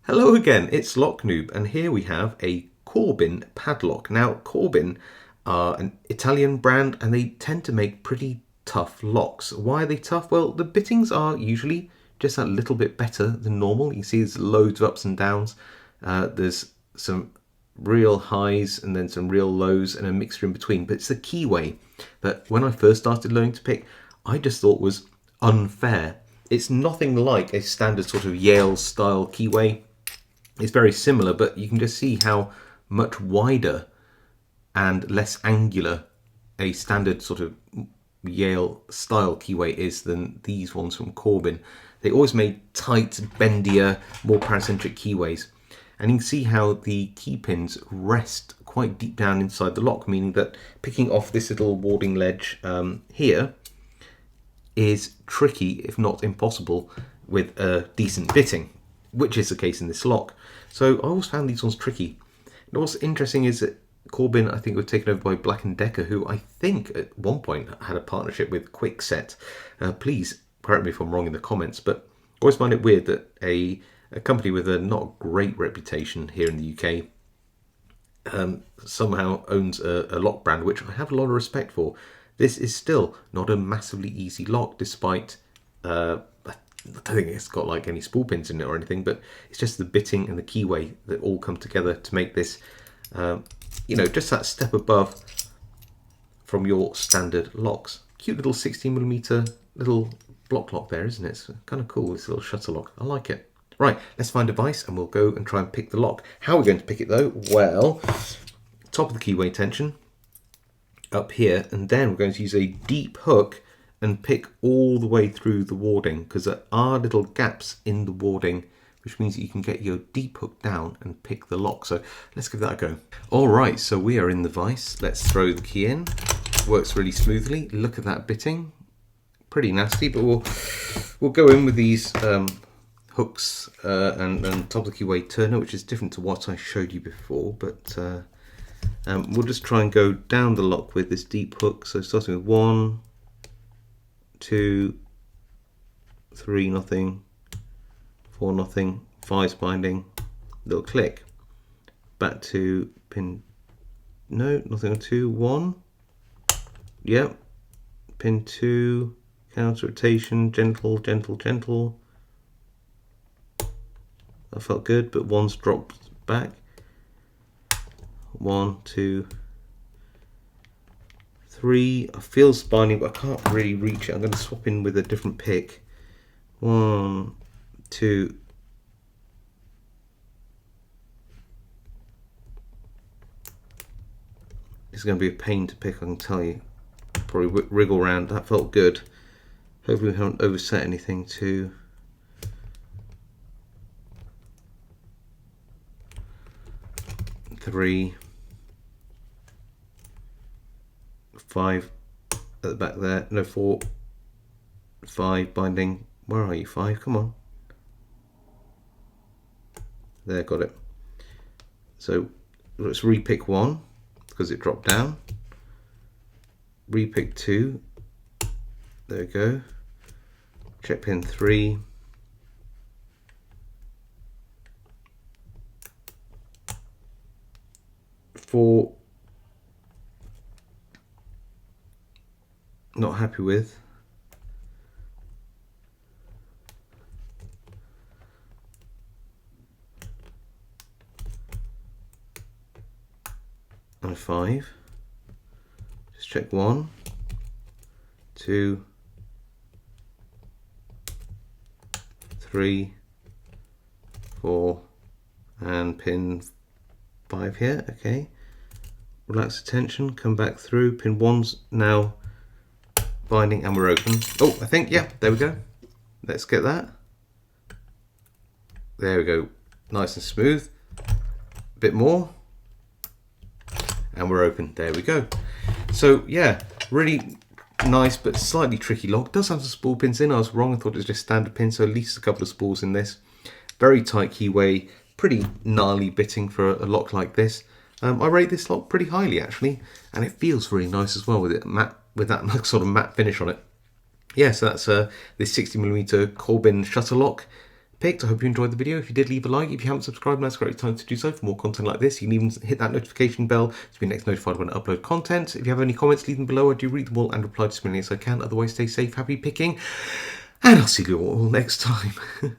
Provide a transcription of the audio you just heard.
Hello again, it's Noob, and here we have a Corbin padlock. Now, Corbin are an Italian brand and they tend to make pretty tough locks. Why are they tough? Well, the bittings are usually just a little bit better than normal. You can see there's loads of ups and downs. There's some real highs and then some real lows and a mixture in between. But it's the keyway that when I first started learning to pick, I just thought was unfair. It's nothing like a standard sort of Yale style keyway. It's very similar, but you can just see how much wider and less angular a standard sort of Yale style keyway is than these ones from Corbin. They always made tight, bendier, more paracentric keyways. And you can see how the key pins rest quite deep down inside the lock, meaning that picking off this little warding ledge here is tricky, if not impossible, with a decent bitting, which is the case in this lock. So I always found these ones tricky. And what's interesting is that Corbin, I think, was taken over by Black & Decker, who I think at one point had a partnership with Kwikset. Please correct me if I'm wrong in the comments, but I always find it weird that a company with a not great reputation here in the UK somehow owns a lock brand, which I have a lot of respect for. This is still not a massively easy lock, despite I don't think it's got like any spool pins in it or anything, but it's just the bitting and the keyway that all come together to make this, you know, just that step above from your standard locks. Cute little 16mm little block lock there, isn't it? It's kind of cool, this little shutter lock. I like it. Right, let's find a vise and we'll go and try and pick the lock. How are we going to pick it though? Well, top of the keyway tension up here, and then we're going to use a deep hook and pick all the way through the warding, because there are little gaps in the warding, which means that you can get your deep hook down and pick the lock. So let's give that a go. All right, so we are in the vise. Let's throw the key in. Works really smoothly. Look at that bitting. Pretty nasty, but we'll go in with these hooks and top of the keyway turner, which is different to what I showed you before, but we'll just try and go down the lock with this deep hook. So starting with 1, 2, 3, nothing, 4, nothing, 5's binding, little click, back to pin, no, nothing on 2, 1, yep, pin 2, counter rotation, gentle, gentle, gentle. That felt good, but 1's dropped back. 1, 2, 3. I feel spiny, but I can't really reach it. I'm going to swap in with a different pick. 1, 2. It's going to be a pain to pick, I can tell you. Probably wriggle around. That felt good. Hopefully we haven't overset anything too. 3, 5 at the back there, no, 4, 5 binding. Where are you? 5, come on. There, got it. So let's repick 1 because it dropped down. Repick 2. There we go. Check pin 3. 4. Not happy with. And 5. Just check 1, 2, 3, 4, and pin 5 here. Okay. Relax the tension, come back through. Pin 1's now binding and we're open. Oh, I think, yeah, there we go. Let's get that. There we go. Nice and smooth. A bit more. And we're open. There we go. So, yeah, really nice but slightly tricky lock. Does have some spool pins in. I was wrong. I thought it was just standard pins, so at least a couple of spools in this. Very tight keyway. Pretty gnarly bitting for a lock like this. I rate this lock pretty highly actually, and it feels really nice as well with it matte, with that sort of matte finish on it. Yeah, so that's this 60mm Corbin shutter lock. picked. I hope you enjoyed the video. If you did, leave a like. If you haven't subscribed, now's a great time to do so for more content like this. You can even hit that notification bell to be next notified when I upload content. If you have any comments, leave them below. I do read them all and reply to as many as I can. Otherwise, stay safe, happy picking, and I'll see you all next time.